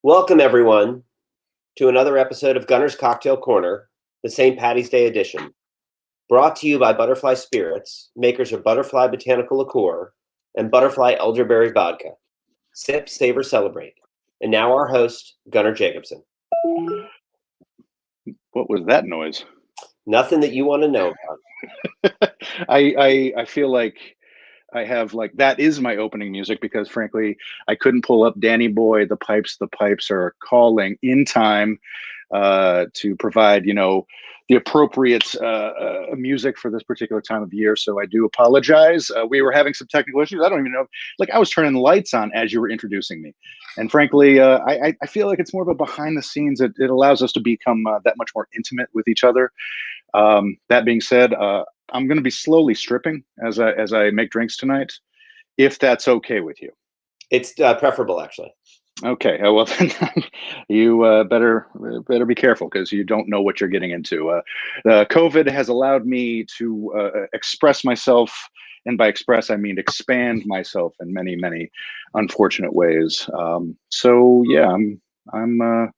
Welcome, everyone, to another episode of Gunner's Cocktail Corner, the St. Paddy's Day edition. Brought to you by Butterfly Spirits, makers of Butterfly Botanical Liqueur and Butterfly Elderberry Vodka. Sip, savor, celebrate. And now our host, Gunnar Jacobson. What was that noise? Nothing that you want to know about. I feel like I have that is my opening music because frankly I couldn't pull up Danny Boy. The pipes are calling in time to provide the appropriate music for this particular time of year. So I do apologize. We were having some technical issues. I don't even know. I was turning the lights on as you were introducing me, and frankly, I feel like it's more of a behind the scenes. It allows us to become that much more intimate with each other. That being said, I'm going to be slowly stripping as I make drinks tonight, if that's okay with you. It's preferable, actually. Okay, well then you better be careful because you don't know what you're getting into. COVID has allowed me to express myself, and by express I mean expand myself in many unfortunate ways. So yeah,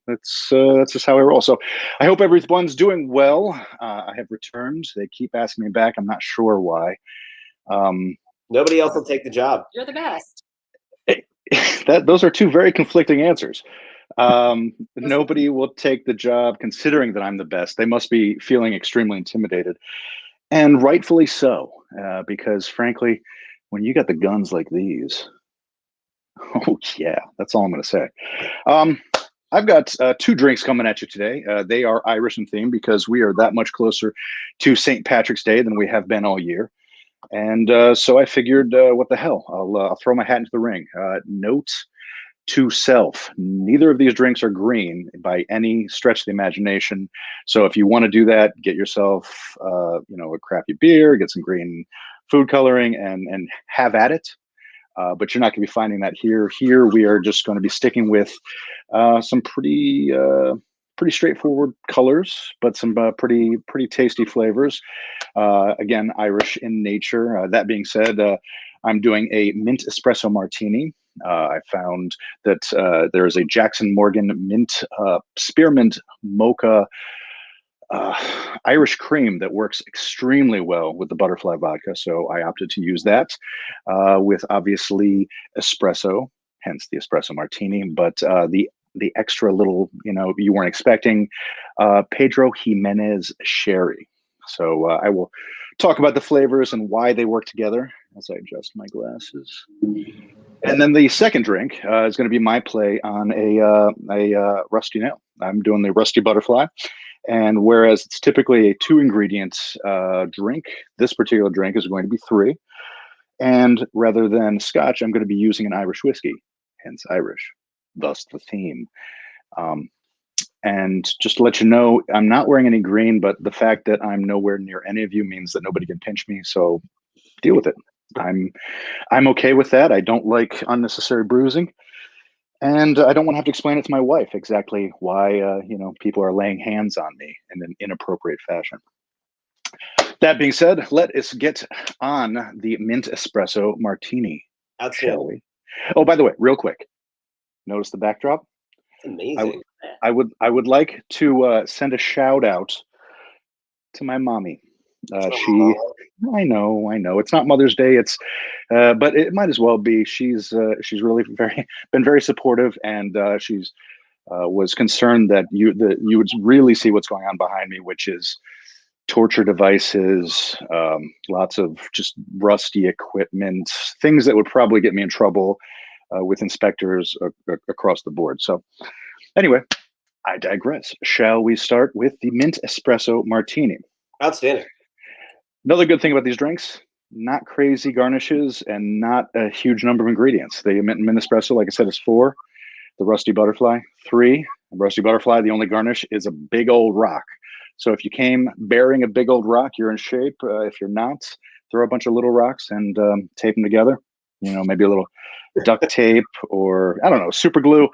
that's just how I roll. So I hope everyone's doing well. I have returned. They keep asking me back. I'm not sure why. Nobody else will take the job. You're the best. Those are two very conflicting answers. Nobody will take the job considering that I'm the best. They must be feeling extremely intimidated, and rightfully so, because frankly, when you got the guns like these, oh yeah, that's all I'm going to say. I've got two drinks coming at you today. They are Irish in theme because we are that much closer to St. Patrick's Day than we have been all year. And so I figured, what the hell? I'll throw my hat into the ring. Note to self: neither of these drinks are green by any stretch of the imagination. So if you want to do that, get yourself, a crappy beer, get some green food coloring, and have at it. But you're not going to be finding that here. Here we are just going to be sticking with some pretty straightforward colors, but some pretty tasty flavors. Again, Irish in nature. That being said, I'm doing a mint espresso martini. I found that there is a Jackson Morgan mint spearmint mocha Irish cream that works extremely well with the butterfly vodka. So I opted to use that with obviously espresso, hence the espresso martini, but the extra little, you weren't expecting, Pedro Jimenez sherry. So I will talk about the flavors and why they work together as I adjust my glasses. And then the second drink is going to be my play on a rusty nail. I'm doing the Rusty Butterfly. And whereas it's typically a 2-ingredient drink, this particular drink is going to be 3. And rather than Scotch, I'm going to be using an Irish whiskey, hence Irish, thus the theme. And just to let you know, I'm not wearing any green, but the fact that I'm nowhere near any of you means that nobody can pinch me. So deal with it. I'm okay with that. I don't like unnecessary bruising. And I don't want to have to explain it to my wife exactly why, people are laying hands on me in an inappropriate fashion. That being said, let us get on the mint espresso martini, shall we? Oh, by the way, real quick, notice the backdrop? It's amazing. I would like to send a shout out to my mommy. I know it's not Mother's Day. It's, but it might as well be. She's really been very supportive, and she's was concerned that you would really see what's going on behind me, which is torture devices, lots of just rusty equipment, things that would probably get me in trouble with inspectors across the board. So anyway, I digress. Shall we start with the mint espresso martini? Outstanding. Another good thing about these drinks, not crazy garnishes and not a huge number of ingredients. The mint espresso, like I said, is 4. The Rusty Butterfly, 3. The Rusty Butterfly, the only garnish is a big old rock. So if you came bearing a big old rock, you're in shape. If you're not, throw a bunch of little rocks and tape them together. Maybe a little duct tape or, I don't know, super glue.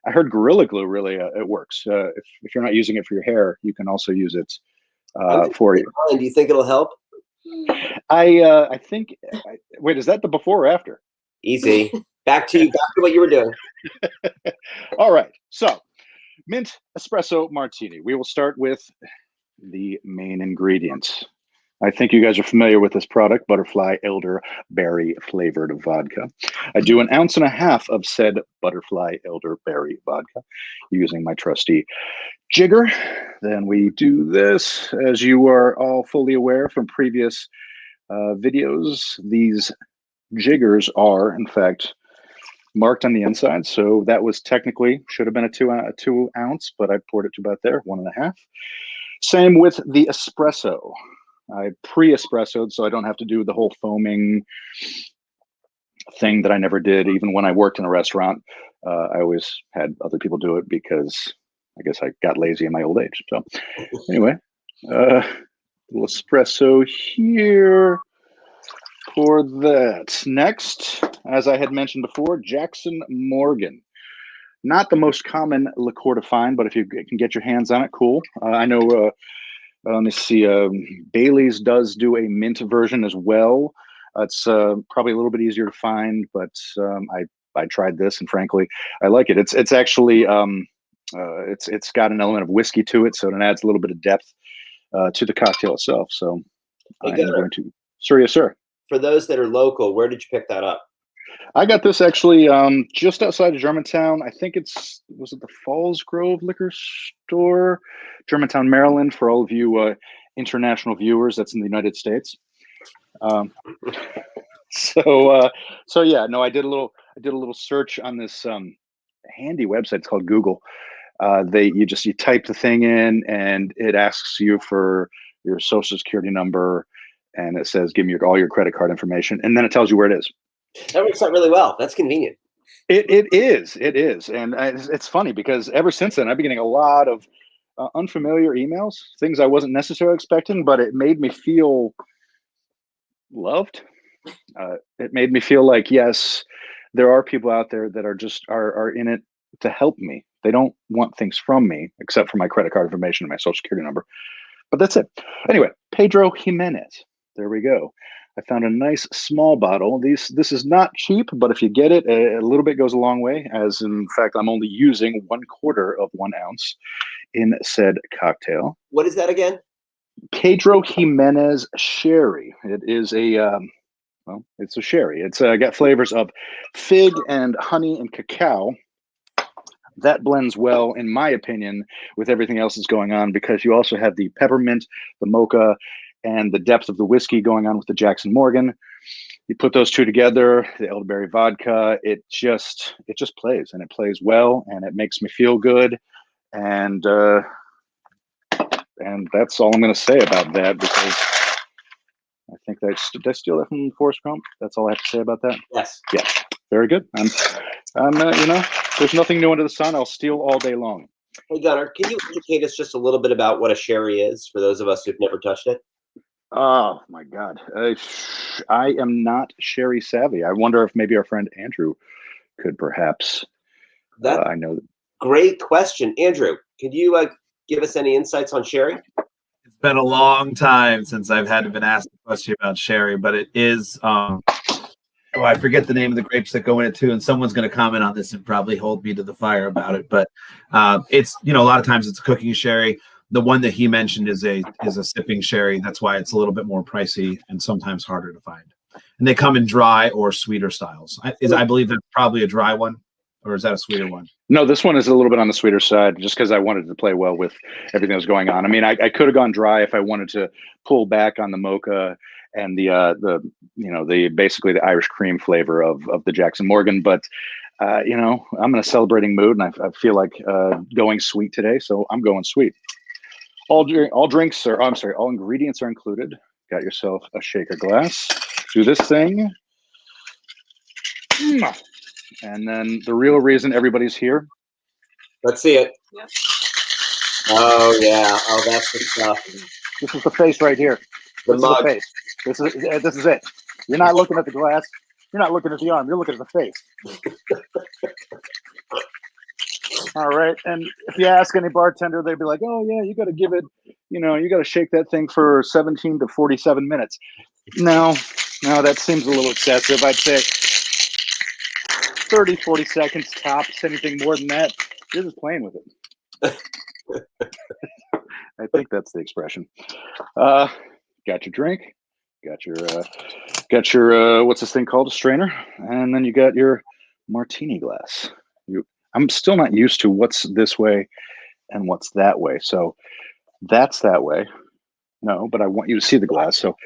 I heard Gorilla Glue really, it works. If you're not using it for your hair, you can also use it for you. Do you think it'll help? I think. Wait, is that the before or after? Easy. Back to what you were doing. All right. So, mint espresso martini. We will start with the main ingredient. I think you guys are familiar with this product, butterfly elderberry flavored vodka. I do 1.5 ounces of said butterfly elderberry vodka using my trusty jigger. Then we do this, as you are all fully aware from previous videos. These jiggers are, in fact, marked on the inside. So that was technically, should have been a 2 ounce, but I poured it to about there, 1.5. Same with the espresso. I pre-espressoed, so I don't have to do the whole foaming thing that I never did. Even when I worked in a restaurant, I always had other people do it because I guess I got lazy in my old age. So anyway, little espresso here. Pour that. Next, as I had mentioned before, Jackson Morgan. Not the most common liqueur to find, but if you can get your hands on it, cool. I know, let me see, Bailey's does do a mint version as well. It's probably a little bit easier to find, but I tried this, and frankly, I like it. It's actually it's got an element of whiskey to it, so it adds a little bit of depth to the cocktail itself. So Hey, I'm Gunnar, going to, sir, yes, sir. for those that are local, where did you pick that up? I got this actually just outside of Germantown. I think was it the Falls Grove liquor store, Germantown, Maryland, for all of you international viewers. That's in the United States. So yeah, no, I did a little search on this handy website. It's called Google. You type the thing in, and it asks you for your social security number, and it says, give me all your credit card information, and then it tells you where it is. That works out really well. That's convenient. It is, and it's funny because ever since then I've been getting a lot of unfamiliar emails, things I wasn't necessarily expecting, but it made me feel loved. It made me feel like, yes, there are people out there that are in it to help me. They don't want things from me except for my credit card information and my social security number, but that's it. Anyway, Pedro Jimenez. There we go. I found a nice small bottle. This is not cheap, but if you get it, a little bit goes a long way. As in fact, I'm only using 1/4 of 1 ounce in said cocktail. What is that again? Pedro Jimenez Sherry. It is it's a sherry. It's got flavors of fig and honey and cacao. That blends well, in my opinion, with everything else that's going on, because you also have the peppermint, the mocha, and the depth of the whiskey going on with the Jackson Morgan. You put those two together, the elderberry vodka, it just plays, and it plays well, and it makes me feel good. And that's all I'm going to say about that, because I think did I steal that from Forrest Gump? That's all I have to say about that. Yes. Yeah. Very good. I'm there's nothing new under the sun. I'll steal all day long. Hey, Gunnar, can you educate us just a little bit about what a sherry is for those of us who've never touched it? Oh my God. I am not sherry savvy. I wonder if maybe our friend Andrew could perhaps. I know that. Great question. Andrew, could you give us any insights on sherry? It's been a long time since I've been asked a question about sherry, but it is, I forget the name of the grapes that go in it too, and someone's going to comment on this and probably hold me to the fire about it. But it's, a lot of times it's a cooking sherry. The one that he mentioned is a sipping sherry. That's why it's a little bit more pricey and sometimes harder to find. And they come in dry or sweeter styles. I believe that's probably a dry one, or is that a sweeter one? No, this one is a little bit on the sweeter side, just because I wanted to play well with everything that was going on. I mean, I could have gone dry if I wanted to pull back on the mocha and the basically the Irish cream flavor of the Jackson Morgan, but I'm in a celebrating mood, and I feel like going sweet today, so I'm going sweet. All ingredients are included. Got yourself a shaker glass. Do this thing. And then the real reason everybody's here. Let's see it. Yep. Oh, yeah. Oh, that's the stuff. This is the face right here. The this mug. Is the face. This is it. You're not looking at the glass. You're not looking at the arm. You're looking at the face. All right. And if you ask any bartender, they'd be like, oh, yeah, you got to give it, you got to shake that thing for 17 to 47 minutes. No, that seems a little excessive. I'd say 30, 40 seconds tops. Anything more than that, you're just playing with it. I think that's the expression. Got your drink, got your what's this thing called, a strainer, and then you got your martini glass. I'm still not used to what's this way and what's that way. So that's that way. No, but I want you to see the glass. So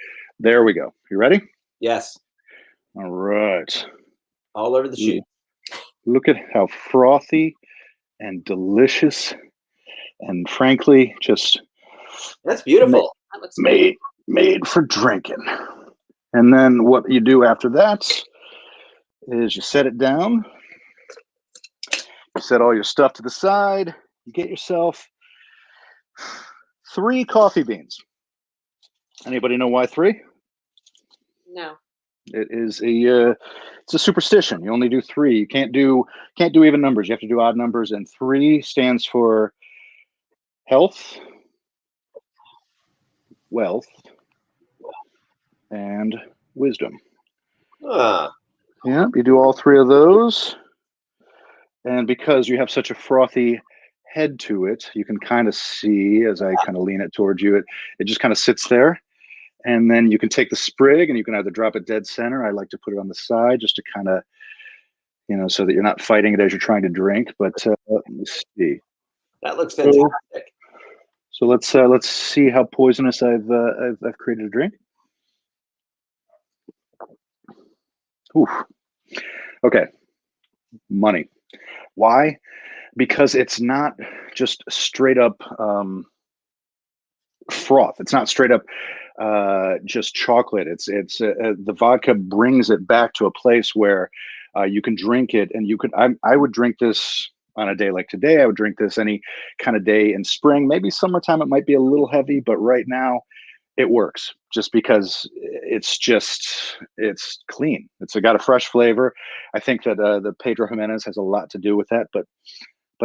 there we go. You ready? Yes. All right. All over the sheet. Look at how frothy and delicious, and frankly, just That's beautiful. That looks great. made for drinking. And then what you do after that is you set it down. You set all your stuff to the side. You get yourself 3 coffee beans. Anybody know why 3? No. It is it's a superstition. You only do 3. You can't do even numbers. You have to do odd numbers, and 3 stands for health, wealth, and wisdom. Ah, Yeah, you do all 3 of those. And because you have such a frothy head to it, you can kind of see as I kind of lean it towards you, it just kind of sits there. And then you can take the sprig and you can either drop it dead center. I like to put it on the side just to kind of, so that you're not fighting it as you're trying to drink. But let me see. that looks fantastic. So let's see how poisonous I've created a drink. Oof. Okay. Money. Why? Because it's not just straight up froth. It's not straight up just chocolate. It's the vodka brings it back to a place where you can drink it, and I would drink this on a day like today. I would drink this any kind of day in spring. Maybe summertime it might be a little heavy, but right now it works just because it's clean. It's got a fresh flavor. I think that the Pedro Jimenez has a lot to do with that, but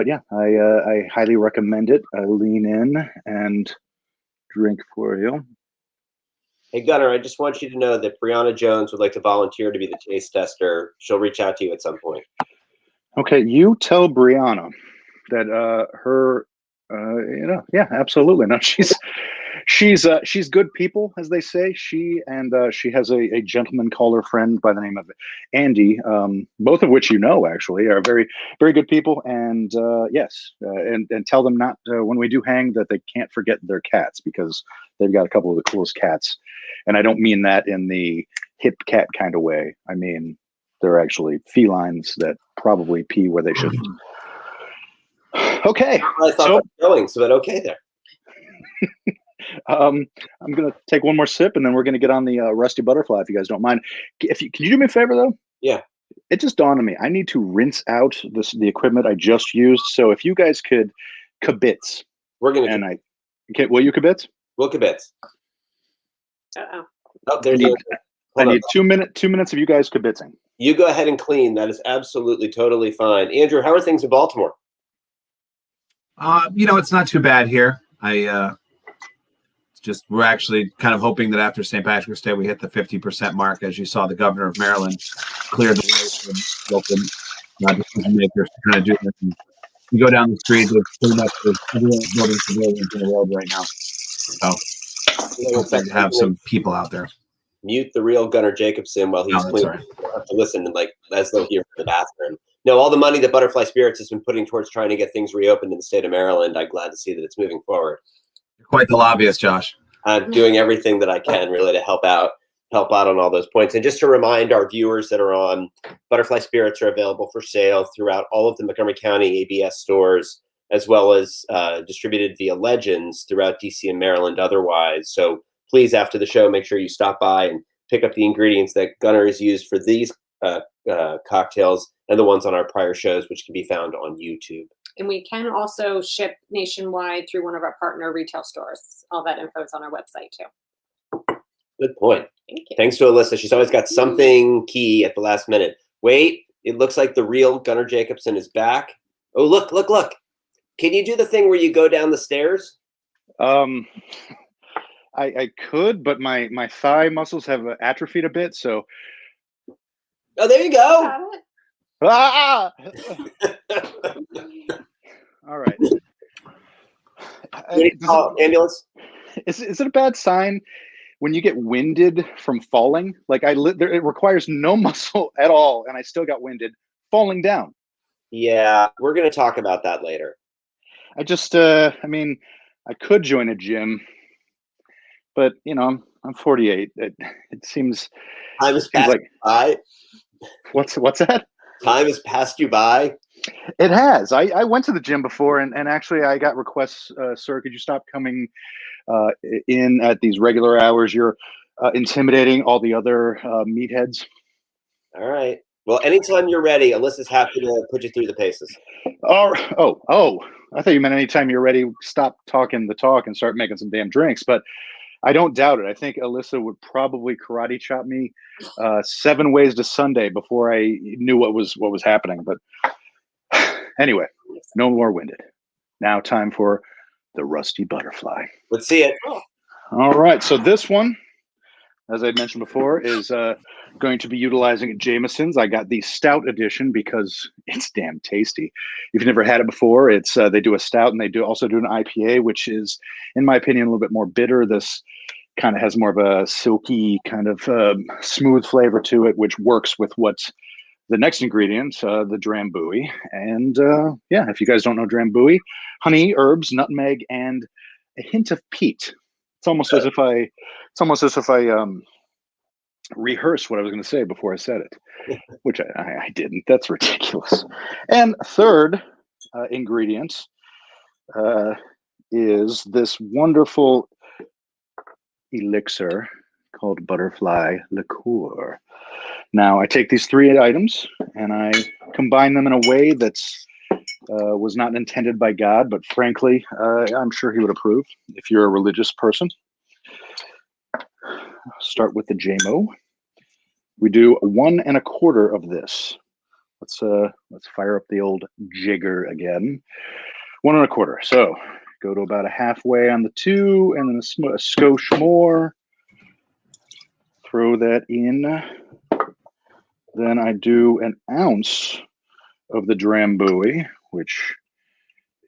yeah, I highly recommend it. I lean in and drink for you. Hey, Gunnar, I just want you to know that Brianna Jones would like to volunteer to be the taste tester. She'll reach out to you at some point. Okay, you tell Brianna that her, yeah, absolutely. No, she's good people, as they say. She has a gentleman caller friend by the name of Andy, both of which actually are very, very good people. And yes, and tell them not when we do hang that they can't forget their cats, because they've got a couple of the coolest cats. And I don't mean that in the hip cat kind of way. I mean, they're actually felines that probably pee where they shouldn't. Okay. I thought that was going, so but okay there. I'm gonna take one more sip, and then we're gonna get on the Rusty Butterfly, if you guys don't mind. Can you do me a favor though? Yeah. It just dawned on me. I need to rinse out the equipment I just used. So if you guys could kibitz, We're gonna. And okay, will you kibitz? We'll kibitz. Uh-oh. Oh, there's. I need 2 minutes of you guys kibitzing. You go ahead and clean. That is absolutely totally fine. Andrew, how are things in Baltimore? It's not too bad here. We're actually kind of hoping that after St. Patrick's Day we hit the 50% mark. As you saw, the governor of Maryland cleared the way for local decision makers to kind of do this. And you go down the street, there's pretty much everyone's voting civilians in the road right now. So hoping to have some people out there. Mute the real Gunnar Jacobson while he's cleaning. Right. You'll have to listen and as though here for the bathroom. No, all the money that Butterfly Spirits has been putting towards trying to get things reopened in the state of Maryland, I'm glad to see that it's moving forward. You're quite the lobbyist, Josh. I'm doing everything that I can really to help out on all those points. And just to remind our viewers that are on, Butterfly Spirits are available for sale throughout all of the Montgomery County ABS stores, as well as distributed via Legends throughout DC and Maryland otherwise. So please, after the show, make sure you stop by and pick up the ingredients that Gunnar has used for these cocktails and the ones on our prior shows, which can be found on YouTube. And we can also ship nationwide through one of our partner retail stores. All that info is on our website too. Good point. Thank you. Thanks to Alyssa. She's always got something key at the last minute. Wait, it looks like the real Gunnar Jacobson is back. Oh, look. Can you do the thing where you go down the stairs? I could, but my thigh muscles have atrophied a bit, so. Oh, there you go. Got it. Ah! All right. We need to call ambulance. Is it a bad sign when you get winded from falling? Like it requires no muscle at all, and I still got winded falling down. Yeah, we're going to talk about that later. I just, I mean, I could join a gym, but you know, I'm 48. It seems Time has passed like by. what's that? Time has passed you by. It has. I went to the gym before, and actually I got requests, sir, could you stop coming in at these regular hours? You're intimidating all the other meatheads. All right. Well, anytime you're ready, Alyssa's happy to put you through the paces. Oh! I thought you meant anytime you're ready, stop talking the talk and start making some damn drinks. But I don't doubt it. I think Alyssa would probably karate chop me 7 ways to Sunday before I knew what was happening. But anyway, no more winded. Now time for the rusty butterfly. Let's see it. All right. So this one, as I mentioned before, is going to be utilizing Jameson's. I got the stout edition because it's damn tasty. If you've never had it before, it's they do a stout and they also do an IPA, which is, in my opinion, a little bit more bitter. This kind of has more of a silky kind of smooth flavor to it, which works with what's the next ingredient, the drambuie. And yeah, if you guys don't know drambuie, honey, herbs, nutmeg, and a hint of peat. It's almost as if I rehearsed what I was going to say before I said it, which I didn't. That's ridiculous. And third ingredient is this wonderful elixir called butterfly liqueur. Now, I take these 3 items and I combine them in a way that's was not intended by God, but frankly, I'm sure he would approve if you're a religious person. Start with the JMO. We do 1 1/4 of this. Let's fire up the old jigger again. 1 1/4. So go to about a halfway on the 2, and then a skosh more. Throw that in. Then I do 1 ounce of the drambuie, which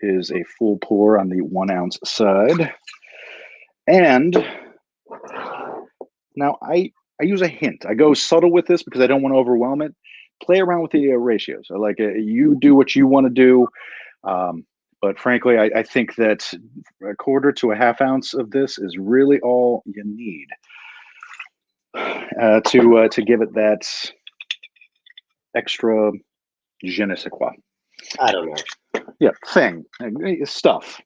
is a full pour on the 1 ounce side. And now I use a hint. I go subtle with this because I don't want to overwhelm it. Play around with the ratios. I like you do what you want to do. But frankly, I think that 1/4 to a 1/2 ounce of this is really all you need to give it that extra je ne sais quoi. I don't know. Yeah, thing, stuff.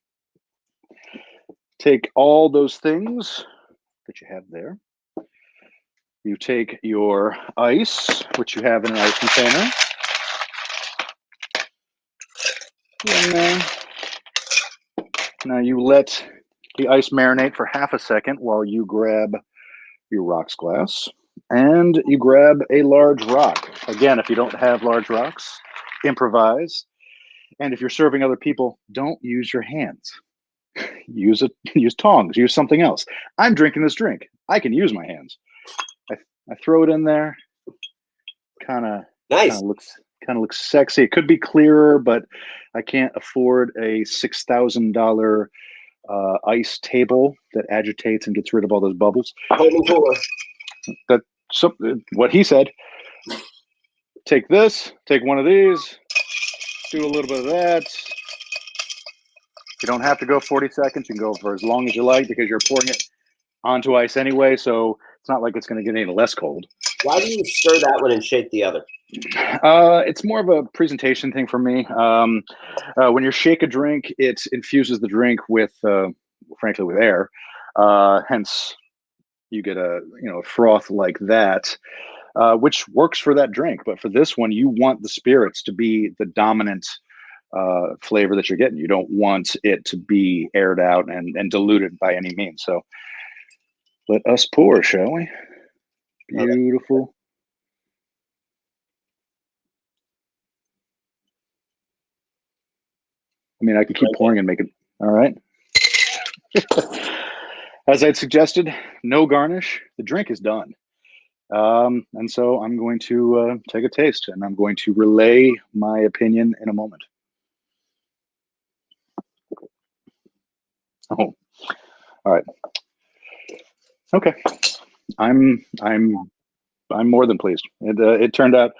Take all those things that you have there. You take your ice, which you have in an ice container. Now you let the ice marinate for 1/2 second while you grab your rocks glass and you grab a large rock. Again, if you don't have large rocks, improvise. And if you're serving other people, don't use your hands. Use tongs, use something else. I'm drinking this drink. I can use my hands. I throw it in there. Kind of looks sexy. It could be clearer, but I can't afford a $6,000 ice table that agitates and gets rid of all those bubbles. That's what he said. Take this. Take one of these. Do a little bit of that. You don't have to go 40 seconds. You can go for as long as you like because you're pouring it onto ice anyway, so it's not like it's going to get any less cold. Why do you stir that one and shake the other? It's more of a presentation thing for me. When you shake a drink, it infuses the drink with, frankly, with air. Hence, you get a froth like that, which works for that drink. But for this one, you want the spirits to be the dominant flavor that you're getting. You don't want it to be aired out and diluted by any means. So let us pour, shall we? Beautiful. Okay. I mean, I can keep pouring and make it. All right. As I'd suggested, no garnish. The drink is done. And so I'm going to take a taste, and I'm going to relay my opinion in a moment. Oh, all right. Okay. I'm more than pleased. It turned out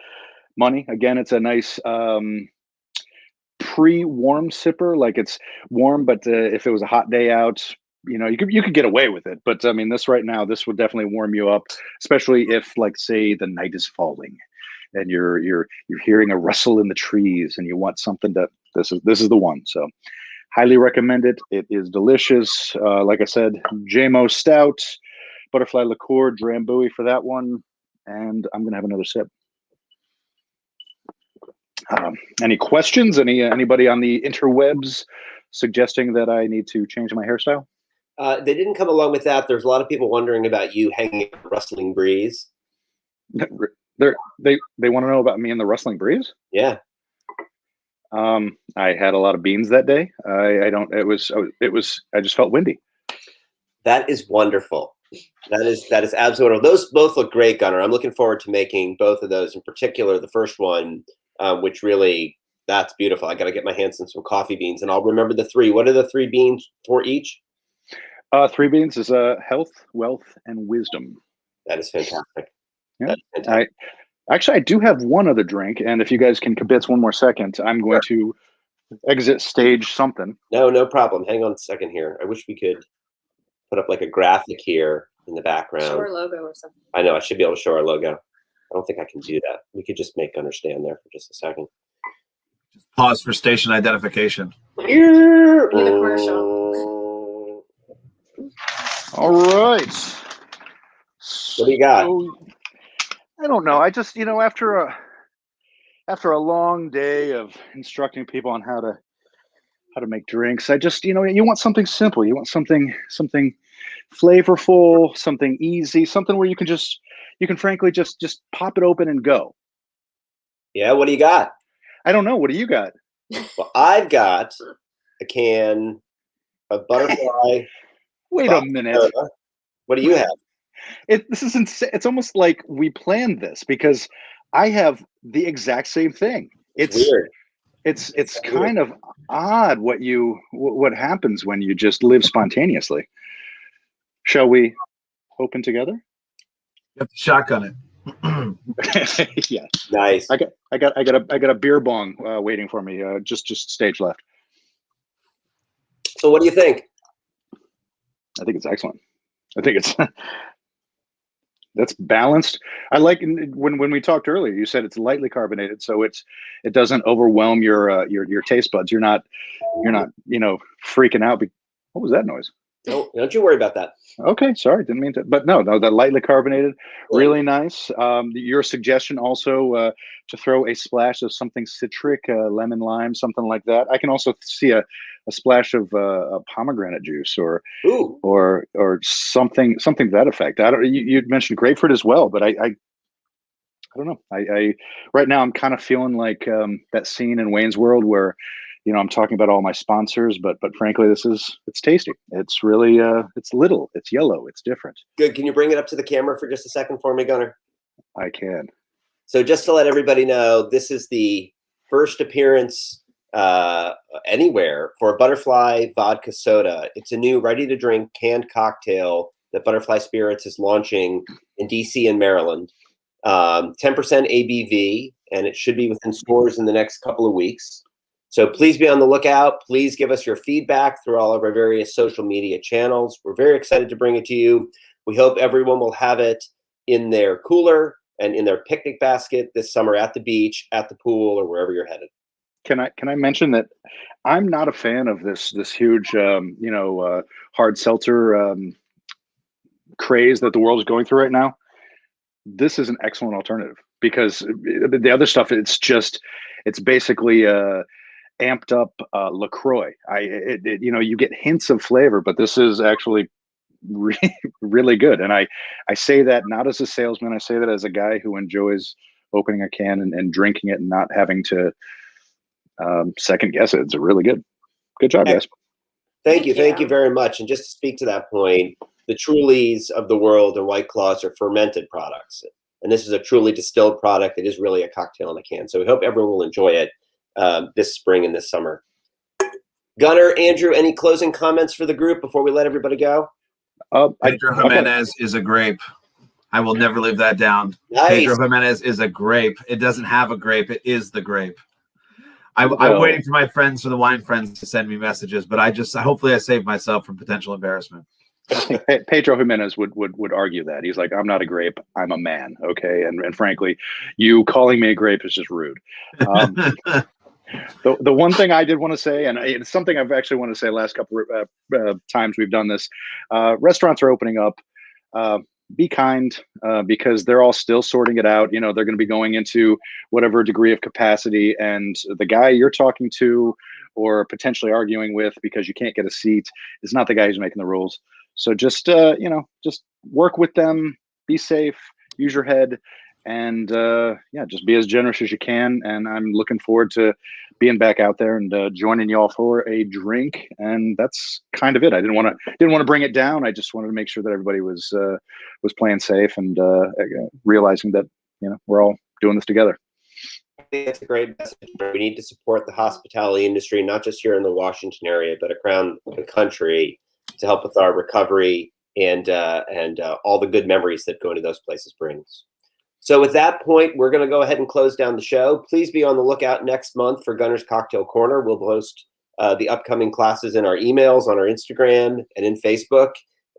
money. Again, it's a nice pre-warm sipper. Like, it's warm, but if it was a hot day out, you could get away with it. But I mean, this right now, this would definitely warm you up, especially if, like, say, the night is falling, and you're hearing a rustle in the trees, and you want something to. This is the one. So, highly recommend it. It is delicious. Like I said, JMO Stout, Butterfly Liqueur, Drambuie for that one, and I'm gonna have another sip. Any questions? Anybody on the interwebs suggesting that I need to change my hairstyle? They didn't come along with that. There's a lot of people wondering about you hanging in the rustling breeze. They want to know about me in the rustling breeze. Yeah. I had a lot of beans that day. I just felt windy. That is wonderful. That is absolutely wonderful. Those both look great, Gunnar. I'm looking forward to making both of those. In particular, the first one, which really, that's beautiful. I got to get my hands on some coffee beans, and I'll remember the three. What are the 3 beans for each? 3 beans is health, wealth, and wisdom. That is fantastic. Yeah. That is fantastic. I do have one other drink, and if you guys can kibitz one more second, I'm going to exit stage something. No problem. Hang on a second here. I wish we could put up like a graphic here in the background. Show our logo or something. I know. I should be able to show our logo. I don't think I can do that. We could just make Gunnar stand there for just a second. Just pause for station identification. Do the commercial. All right. What do you got? I don't know. I just, after a long day of instructing people on how to make drinks, I just, you want something simple. You want something flavorful, something easy, something where you can frankly just pop it open and go. Yeah, what do you got? I don't know. What do you got? Well, I've got a can of Butterfly. Wait a minute. Soda. What do you have? This is insane. It's almost like we planned this, because I have the exact same thing. It's weird. It's kind of odd what happens when you just live spontaneously. Shall we open together? You have to shotgun it. Yeah. Nice. I got a beer bong waiting for me. Just stage left. So what do you think? I think it's excellent. I think that's balanced. I like when we talked earlier, you said it's lightly carbonated, so it doesn't overwhelm your taste buds. You're not freaking out. What was that noise? No, don't you worry about that. Okay, sorry, didn't mean to. But no, that lightly carbonated, really nice. Your suggestion also to throw a splash of something citric, lemon, lime, something like that. I can also see a splash of pomegranate juice or something to that effect. You'd mentioned grapefruit as well, but I don't know. I right now I'm kind of feeling like that scene in Wayne's World where, I'm talking about all my sponsors, but frankly, it's tasty. It's really it's little, it's yellow, it's different. Good. Can you bring it up to the camera for just a second for me, Gunnar? I can. So just to let everybody know, this is the first appearance anywhere for Butterfly Vodka Soda. It's a new ready-to-drink canned cocktail that Butterfly Spirits is launching in DC and Maryland. 10% ABV, and it should be within stores in the next couple of weeks. So please be on the lookout. Please give us your feedback through all of our various social media channels. We're very excited to bring it to you. We hope everyone will have it in their cooler and in their picnic basket this summer at the beach, at the pool, or wherever you're headed. Can I mention that I'm not a fan of this huge hard seltzer craze that the world is going through right now? This is an excellent alternative, because the other stuff, it's basically amped up LaCroix. You get hints of flavor, but this is actually really good. And I say that not as a salesman. I say that as a guy who enjoys opening a can and drinking it and not having to second guess it. It's a really good job, guys. Thank you very much. And just to speak to that point, the Trulies of the world and White Claws are fermented products. And this is a truly distilled product. It is really a cocktail in a can. So we hope everyone will enjoy it this spring and this summer. Gunnar, Andrew, any closing comments for the group before we let everybody go? Pedro Jimenez is a grape. I will never live that down. Nice. Pedro Jimenez is a grape. It doesn't have a grape. It is the grape. I'm waiting for my friends, for the wine friends, to send me messages, but hopefully I save myself from potential embarrassment. I think Pedro Jimenez would argue that. He's like, I'm not a grape, I'm a man. Okay. And frankly, you calling me a grape is just rude. The one thing I did want to say, and it's something I've actually wanted to say last couple of times we've done this, restaurants are opening up. Be kind, because they're all still sorting it out. They're going to be going into whatever degree of capacity, and the guy you're talking to or potentially arguing with because you can't get a seat is not the guy who's making the rules. So just work with them, be safe, use your head, and just be as generous as you can. And I'm looking forward to being back out there and joining y'all for a drink. And that's kind of it. I didn't want to bring it down. I just wanted to make sure that everybody was playing safe and realizing that we're all doing this together. I think that's a great message. We need to support the hospitality industry, not just here in the Washington area, but around the country, to help with our recovery and all the good memories that going to those places brings. So with that point, we're going to go ahead and close down the show. Please be on the lookout next month for Gunner's Cocktail Corner. We'll post the upcoming classes in our emails, on our Instagram, and in Facebook.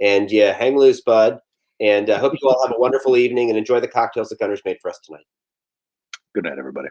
And hang loose, bud. And I hope you all have a wonderful evening and enjoy the cocktails that Gunner's made for us tonight. Good night, everybody.